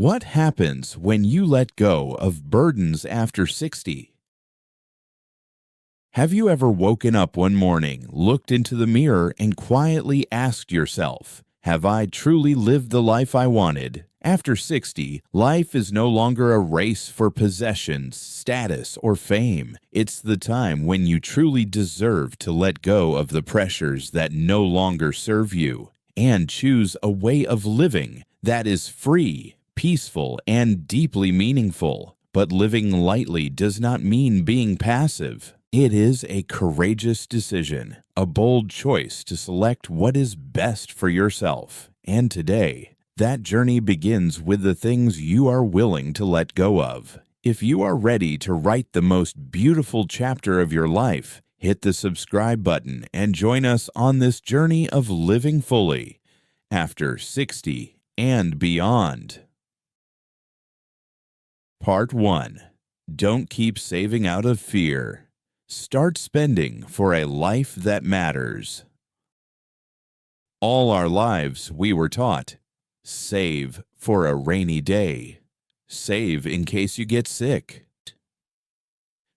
What happens when you let go of burdens after 60? Have you ever woken up one morning, looked into the mirror, and quietly asked yourself, have I truly lived the life I wanted? After 60, life is no longer a race for possessions, status, or fame. It's the time when you truly deserve to let go of the pressures that no longer serve you and choose a way of living that is free, peaceful, and deeply meaningful. But living lightly does not mean being passive. It is a courageous decision, a bold choice to select what is best for yourself. And today, that journey begins with the things you are willing to let go of. If you are ready to write the most beautiful chapter of your life, hit the subscribe button and join us on this journey of living fully after 60 and beyond. Part 1. Don't keep saving out of fear. Start spending for a life that matters. All our lives we were taught, save for a rainy day. Save in case you get sick.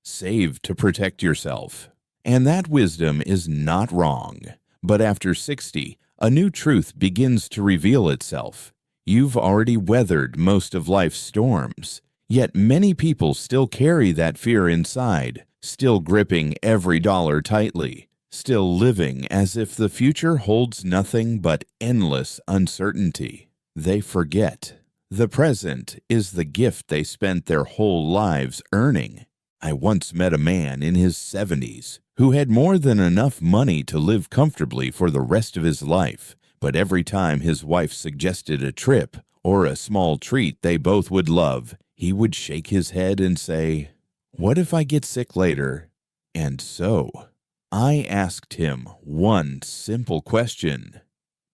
Save to protect yourself. And that wisdom is not wrong. But after 60, a new truth begins to reveal itself. You've already weathered most of life's storms. Yet many people still carry that fear inside, still gripping every dollar tightly, still living as if the future holds nothing but endless uncertainty. They forget the present is the gift they spent their whole lives earning. I once met a man in his 70s who had more than enough money to live comfortably for the rest of his life, but every time his wife suggested a trip or a small treat they both would love, he would shake his head and say, "What if I get sick later?" And so, I asked him one simple question.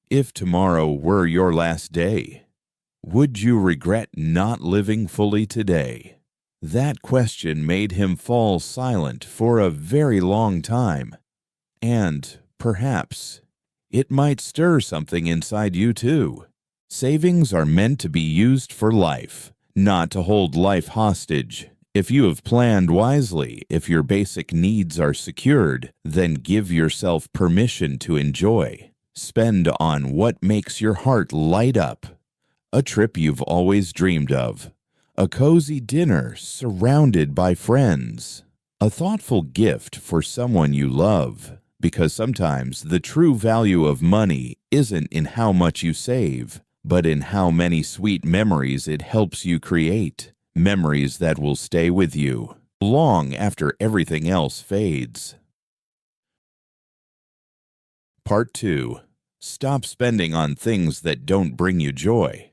If tomorrow were your last day, would you regret not living fully today? That question made him fall silent for a very long time. And perhaps it might stir something inside you too. Savings are meant to be used for life, not to hold life hostage. If you have planned wisely, if your basic needs are secured, then give yourself permission to enjoy. Spend on what makes your heart light up. A trip you've always dreamed of. A cozy dinner surrounded by friends. A thoughtful gift for someone you love. Because sometimes the true value of money isn't in how much you save, but in how many sweet memories it helps you create. Memories that will stay with you long after everything else fades. Part 2. Stop spending on things that don't bring you joy.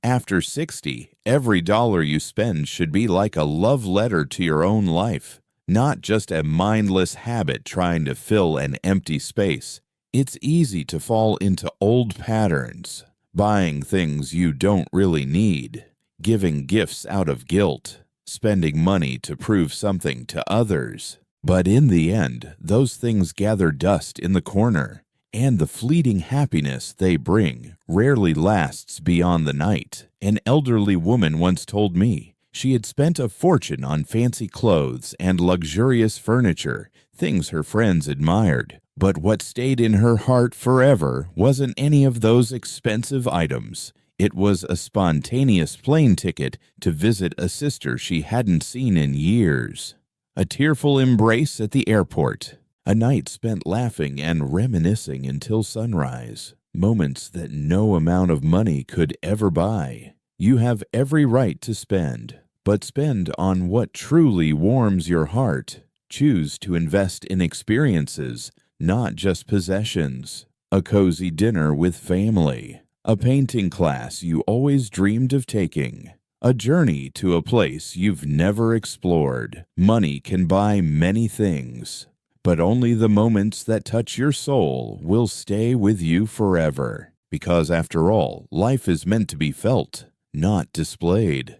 After 60, every dollar you spend should be like a love letter to your own life, not just a mindless habit trying to fill an empty space. It's easy to fall into old patterns, buying things you don't really need, giving gifts out of guilt, spending money to prove something to others. But in the end, those things gather dust in the corner, and the fleeting happiness they bring rarely lasts beyond the night. An elderly woman once told me she had spent a fortune on fancy clothes and luxurious furniture, things her friends admired. But what stayed in her heart forever wasn't any of those expensive items. It was a spontaneous plane ticket to visit a sister she hadn't seen in years. A tearful embrace at the airport. A night spent laughing and reminiscing until sunrise. Moments that no amount of money could ever buy. You have every right to spend, but spend on what truly warms your heart. Choose to invest in experiences, not just possessions. A cozy dinner with family. A painting class you always dreamed of taking. A journey to a place you've never explored. Money can buy many things, but only the moments that touch your soul will stay with you forever. Because after all, life is meant to be felt, not displayed.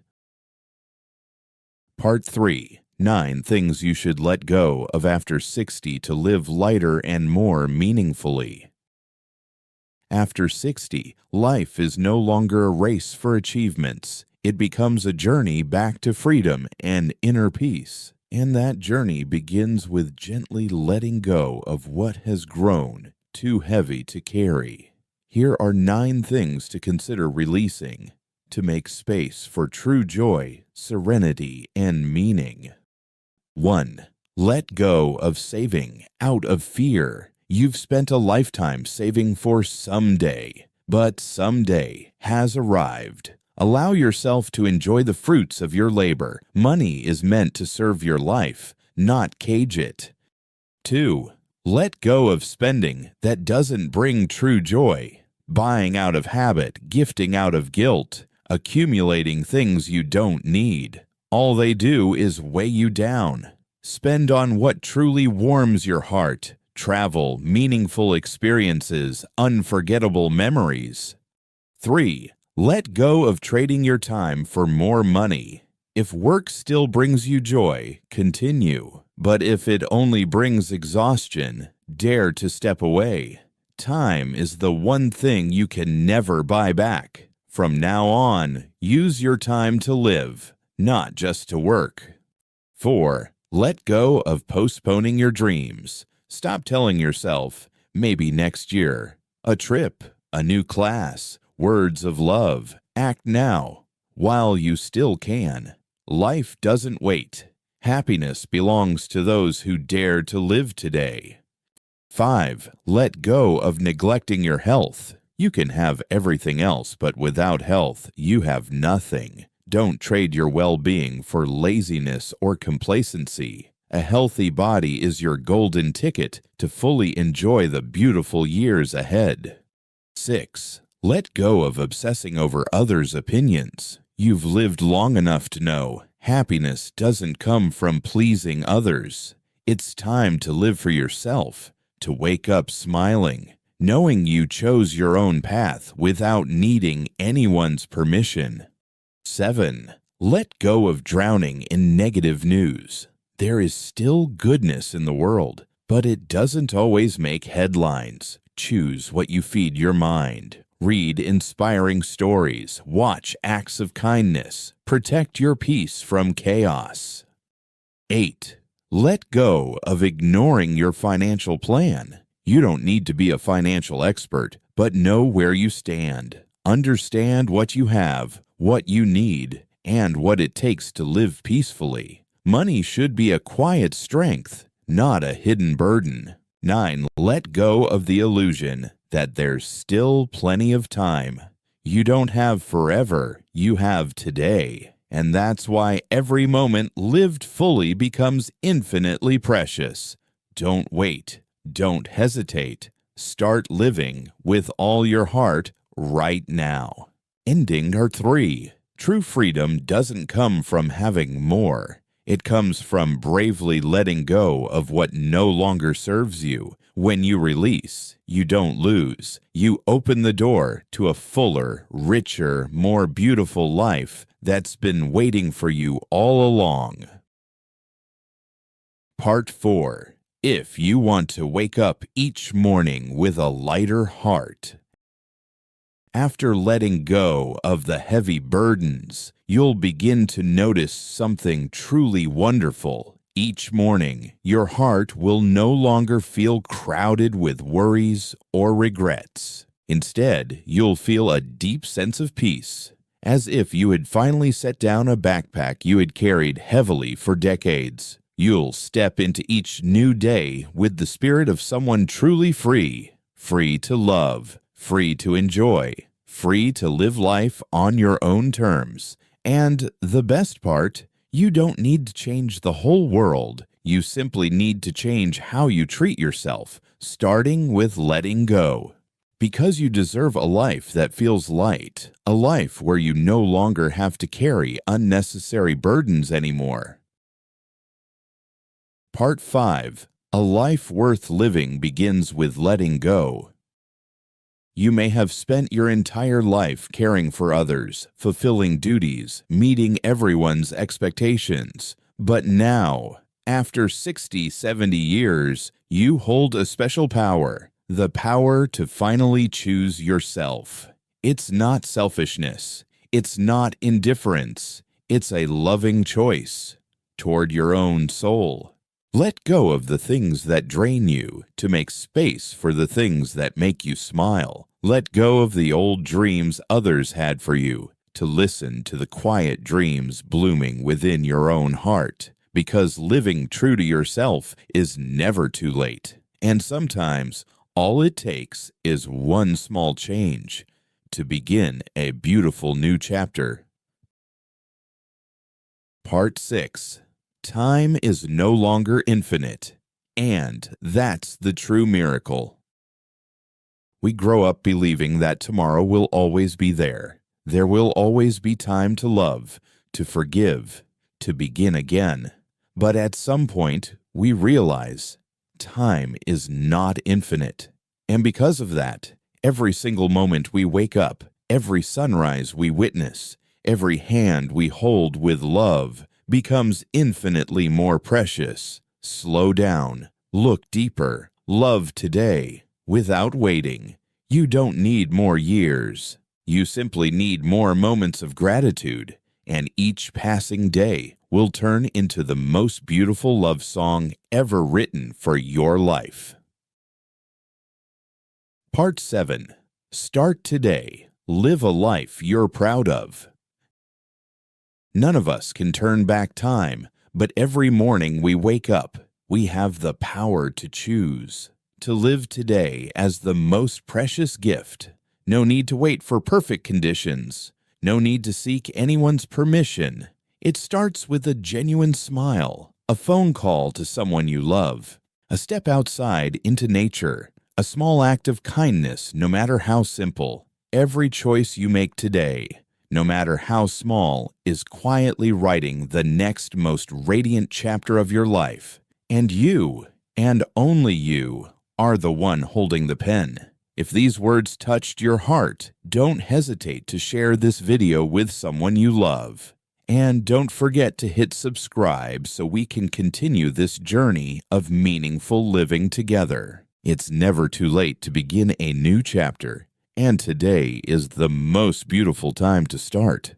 Part 3. 9 things you should let go of after 60 to live lighter and more meaningfully. After 60, life is no longer a race for achievements. It becomes a journey back to freedom and inner peace. And that journey begins with gently letting go of what has grown too heavy to carry. Here are 9 things to consider releasing to make space for true joy, serenity, and meaning. 1. Let go of saving out of fear. You've spent a lifetime saving for someday, but someday has arrived. Allow yourself to enjoy the fruits of your labor. Money is meant to serve your life, not cage it. 2. Let go of spending that doesn't bring true joy. Buying out of habit, gifting out of guilt, accumulating things you don't need. All they do is weigh you down. Spend on what truly warms your heart. Travel, meaningful experiences, unforgettable memories. 3. Let go of trading your time for more money. If work still brings you joy, continue. But if it only brings exhaustion, dare to step away. Time is the one thing you can never buy back. From now on, use your time to live, not just to work. 4. Let go of postponing your dreams. Stop telling yourself, maybe next year. A trip, a new class, words of love. Act now, while you still can. Life doesn't wait. Happiness belongs to those who dare to live today. 5. Let go of neglecting your health. You can have everything else, but without health, you have nothing. Don't trade your well-being for laziness or complacency. A healthy body is your golden ticket to fully enjoy the beautiful years ahead. 6. Let go of obsessing over others' opinions. You've lived long enough to know happiness doesn't come from pleasing others. It's time to live for yourself, to wake up smiling, knowing you chose your own path without needing anyone's permission. 7. Let go of drowning in negative news. There is still goodness in the world, but it doesn't always make headlines. Choose what you feed your mind. Read inspiring stories. Watch acts of kindness. Protect your peace from chaos. 8. Let go of ignoring your financial plan. You don't need to be a financial expert, but know where you stand. Understand what you have, what you need, and what it takes to live peacefully. Money should be a quiet strength, not a hidden burden. 9. Let go of the illusion that there's still plenty of time. You don't have forever, you have today. And that's why every moment lived fully becomes infinitely precious. Don't wait. Don't hesitate. Start living with all your heart right now. Ending are 3. True freedom doesn't come from having more. It comes from bravely letting go of what no longer serves you. When you release, you don't lose. You open the door to a fuller, richer, more beautiful life that's been waiting for you all along. Part 4. If you want to wake up each morning with a lighter heart. After letting go of the heavy burdens, you'll begin to notice something truly wonderful. Each morning, your heart will no longer feel crowded with worries or regrets. Instead, you'll feel a deep sense of peace, as if you had finally set down a backpack you had carried heavily for decades. You'll step into each new day with the spirit of someone truly free, free to love, free to enjoy, free to live life on your own terms. And the best part, you don't need to change the whole world. You simply need to change how you treat yourself, starting with letting go. Because you deserve a life that feels light, a life where you no longer have to carry unnecessary burdens anymore. Part 5. A life worth living begins with letting go. You may have spent your entire life caring for others, fulfilling duties, meeting everyone's expectations. But now, after 60, 70 years, you hold a special power. The power to finally choose yourself. It's not selfishness. It's not indifference. It's a loving choice toward your own soul. Let go of the things that drain you to make space for the things that make you smile. Let go of the old dreams others had for you to listen to the quiet dreams blooming within your own heart, because living true to yourself is never too late. And sometimes all it takes is one small change to begin a beautiful new chapter. Part 6. Time is no longer infinite, and that's the true miracle. We grow up believing that tomorrow will always be there. There will always be time to love, to forgive, to begin again. But at some point, we realize time is not infinite. And because of that, every single moment we wake up, every sunrise we witness, every hand we hold with love becomes infinitely more precious. Slow down, look deeper, love today, without waiting. You don't need more years. You simply need more moments of gratitude, and each passing day will turn into the most beautiful love song ever written for your life. Part 7. Start today. Live a life you're proud of. None of us can turn back time, but every morning we wake up, we have the power to choose, to live today as the most precious gift. No need to wait for perfect conditions. No need to seek anyone's permission. It starts with a genuine smile, a phone call to someone you love, a step outside into nature, a small act of kindness, no matter how simple. Every choice you make today, no matter how small, is quietly writing the next most radiant chapter of your life. And you, and only you, are the one holding the pen. If these words touched your heart, don't hesitate to share this video with someone you love. And don't forget to hit subscribe so we can continue this journey of meaningful living together. It's never too late to begin a new chapter, and today is the most beautiful time to start.